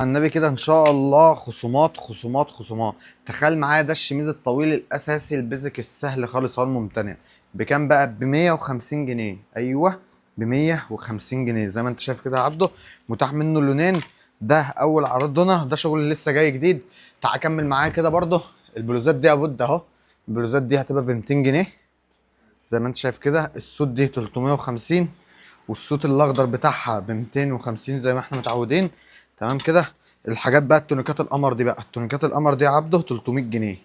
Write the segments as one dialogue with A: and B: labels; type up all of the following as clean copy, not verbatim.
A: على النبي كده ان شاء الله خصومات خصومات خصومات. تخيل معايا ده الشميز الطويل الاساسي البيزك السهل خالص اهو الممتنع. بكام بقى؟ ب 150 جنيه. ايوه، ب 150 جنيه زي ما انت شايف كده يا عبده. متاح منه لونين. ده اول عرضنا، ده شغل لسه جاي جديد. تعال كمل معايا كده برضه. البلوزات دي يا بود اهو. البلوزات دي هتبقى ب 200 جنيه زي ما انت شايف كده. السوت دي 350، والصوت الاخضر بتاعها ب 250 زي ما احنا متعودين. تمام كده. الحاجات بقى التونيكات القمر دي، بقى التونيكات القمر دي يا عبده 300 جنيه.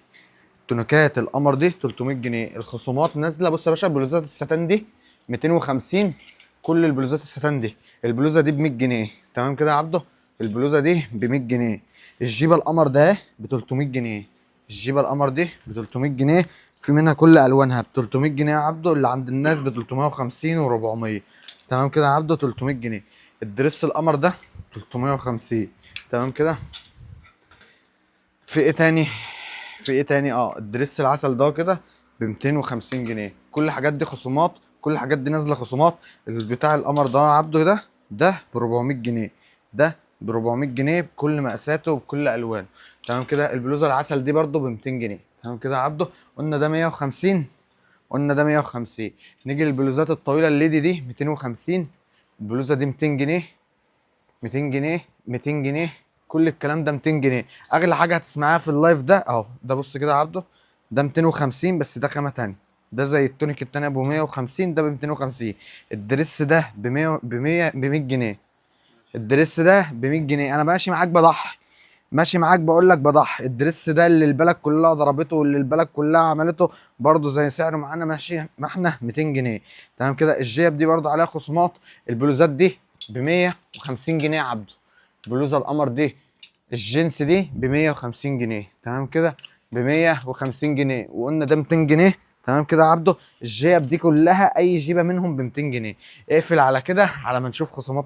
A: تونيكات القمر دي 300 جنيه. الخصومات نازله. بص يا باشا، البلوزات الستان دي 250. كل البلوزات الستان دي. البلوزه دي ب 100 جنيه. تمام كده يا عبده. البلوزه دي ب 100 جنيه. الجيبه القمر ده ب 300 جنيه. الجيبه القمر دي ب 300 جنيه. في منها كل الوانها ب 300 جنيه يا عبده. اللي عند الناس ب 350 و400. تمام كده يا عبده، 300 جنيه. الدريس القمر ده 350. تمام كده. في ايه تاني؟ في ايه تاني؟ الدريس العسل ده كده ب 250 جنيه. كل الحاجات دي خصومات. كل الحاجات دي نازله خصومات. بتاع القمر ده يا عبده ده ب 400 جنيه. ده ب 400 جنيه بكل مقاساته وبكل الوانه. تمام كده. البلوزه العسل دي برده ب 200 جنيه. تمام كده يا عبده. قلنا ده 150. قلنا ده 150. نيجي للبلوزات الطويله الليدي دي 250. البلوزه دي 200 جنيه. 200 جنيه. 200 جنيه. كل الكلام ده 200 جنيه. اغلى حاجه هتسمعها في اللايف ده اهو. ده بص كده يا عبده. ده 250 بس ده خامه تانية. ده زي التونيك التانية ب 150، ده ب 250. الدريس ده ب 100 ب 100 جنيه. الدريس ده ب 100 جنيه. انا ماشي معاك بضحي. ماشي معاك بقول لك بضحي. الدريس ده اللي البلد كلها ضربته واللي البلد كلها عملته برضه زي سعره معانا ماشي. ما احنا 200 جنيه. تمام كده. الجيب دي برضه عليها خصومات. البلوزات دي ب 150 جنيه يا عبده. البلوزه القمر دي الجينز دي ب 150 جنيه. تمام كده. ب 150 جنيه. وقلنا ده 200 جنيه. تمام كده يا عبده. الجيب دي كلها اي جيبه منهم ب 200 جنيه. اقفل على كده على ما نشوف خصومات.